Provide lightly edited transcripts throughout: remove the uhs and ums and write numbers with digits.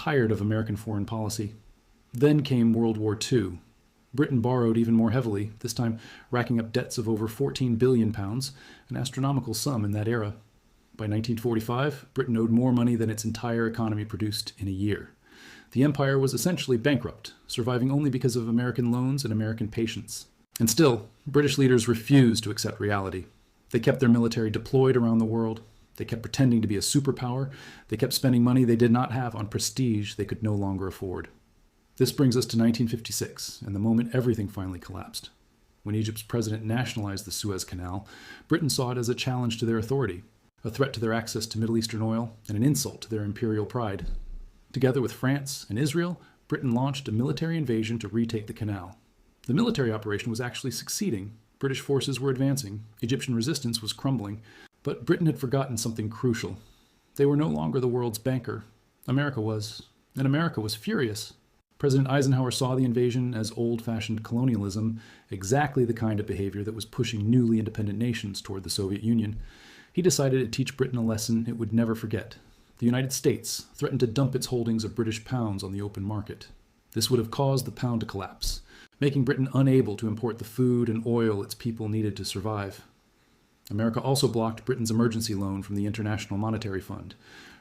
tired of American foreign policy. Then came World War II. Britain borrowed even more heavily, this time racking up debts of over £14 billion, an astronomical sum in that era. By 1945, Britain owed more money than its entire economy produced in a year. The empire was essentially bankrupt, surviving only because of American loans and American patience. And still, British leaders refused to accept reality. They kept their military deployed around the world. They kept pretending to be a superpower. They kept spending money they did not have on prestige they could no longer afford. This brings us to 1956, and the moment everything finally collapsed. When Egypt's president nationalized the Suez Canal, Britain saw it as a challenge to their authority, a threat to their access to Middle Eastern oil, and an insult to their imperial pride. Together with France and Israel, Britain launched a military invasion to retake the canal. The military operation was actually succeeding. British forces were advancing. Egyptian resistance was crumbling. But Britain had forgotten something crucial. They were no longer the world's banker. America was. And America was furious. President Eisenhower saw the invasion as old-fashioned colonialism, exactly the kind of behavior that was pushing newly independent nations toward the Soviet Union. He decided to teach Britain a lesson it would never forget. The United States threatened to dump its holdings of British pounds on the open market. This would have caused the pound to collapse, making Britain unable to import the food and oil its people needed to survive. America also blocked Britain's emergency loan from the International Monetary Fund.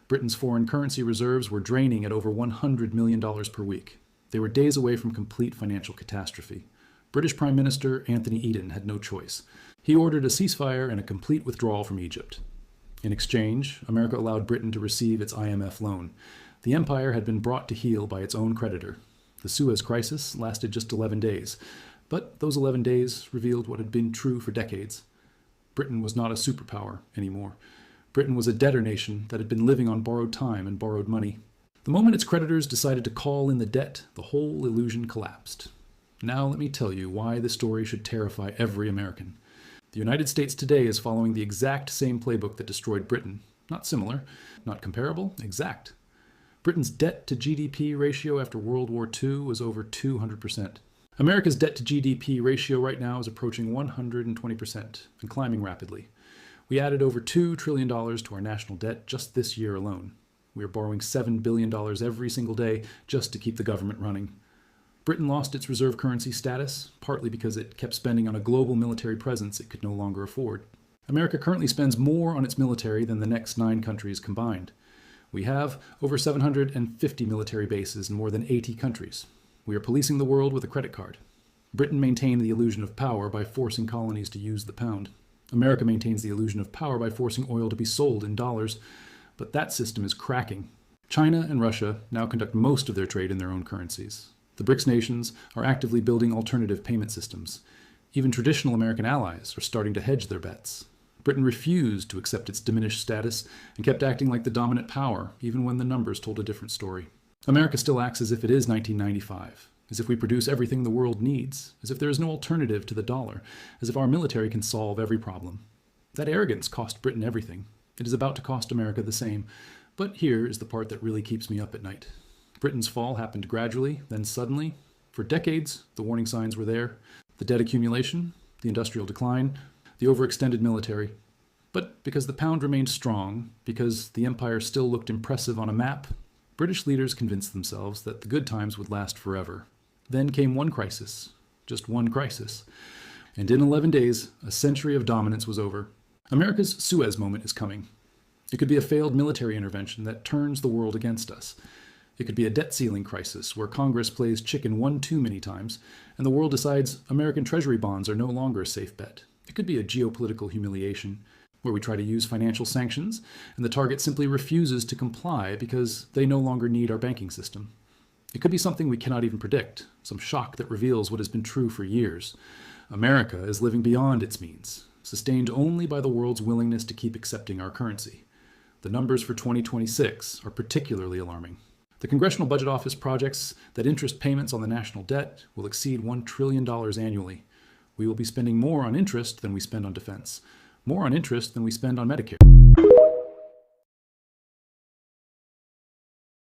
Britain's foreign currency reserves were draining at over $100 million per week. They were days away from complete financial catastrophe. British Prime Minister Anthony Eden had no choice. He ordered a ceasefire and a complete withdrawal from Egypt. In exchange, America allowed Britain to receive its IMF loan. The empire had been brought to heel by its own creditor. The Suez Crisis lasted just 11 days, but those 11 days revealed what had been true for decades. Britain was not a superpower anymore. Britain was a debtor nation that had been living on borrowed time and borrowed money. The moment its creditors decided to call in the debt, the whole illusion collapsed. Now let me tell you why this story should terrify every American. The United States today is following the exact same playbook that destroyed Britain. Not similar, not comparable, exact. Britain's debt to GDP ratio after World War II was over 200%. America's debt to GDP ratio right now is approaching 120% and climbing rapidly. We added over $2 trillion to our national debt just this year alone. We are borrowing $7 billion every single day just to keep the government running. Britain lost its reserve currency status, partly because it kept spending on a global military presence it could no longer afford. America currently spends more on its military than the next 9 countries combined. We have over 750 military bases in more than 80 countries. We are policing the world with a credit card. Britain maintained the illusion of power by forcing colonies to use the pound. America maintains the illusion of power by forcing oil to be sold in dollars. But that system is cracking. China and Russia now conduct most of their trade in their own currencies. The BRICS nations are actively building alternative payment systems. Even traditional American allies are starting to hedge their bets. Britain refused to accept its diminished status and kept acting like the dominant power, even when the numbers told a different story. America still acts as if it is 1995, as if we produce everything the world needs, as if there is no alternative to the dollar, as if our military can solve every problem. That arrogance cost Britain everything. It is about to cost America the same. But here is the part that really keeps me up at night. Britain's fall happened gradually, then suddenly. For decades, the warning signs were there. The debt accumulation, the industrial decline, the overextended military. But because the pound remained strong, because the empire still looked impressive on a map, British leaders convinced themselves that the good times would last forever. Then came one crisis, just one crisis. And in 11 days, a century of dominance was over. America's Suez moment is coming. It could be a failed military intervention that turns the world against us. It could be a debt ceiling crisis where Congress plays chicken one too many times, and the world decides American Treasury bonds are no longer a safe bet. It could be a geopolitical humiliation where we try to use financial sanctions, and the target simply refuses to comply because they no longer need our banking system. It could be something we cannot even predict, some shock that reveals what has been true for years. America is living beyond its means, sustained only by the world's willingness to keep accepting our currency. The numbers for 2026 are particularly alarming. The Congressional Budget Office projects that interest payments on the national debt will exceed $1 trillion annually. We will be spending more on interest than we spend on defense, more on interest than we spend on Medicare.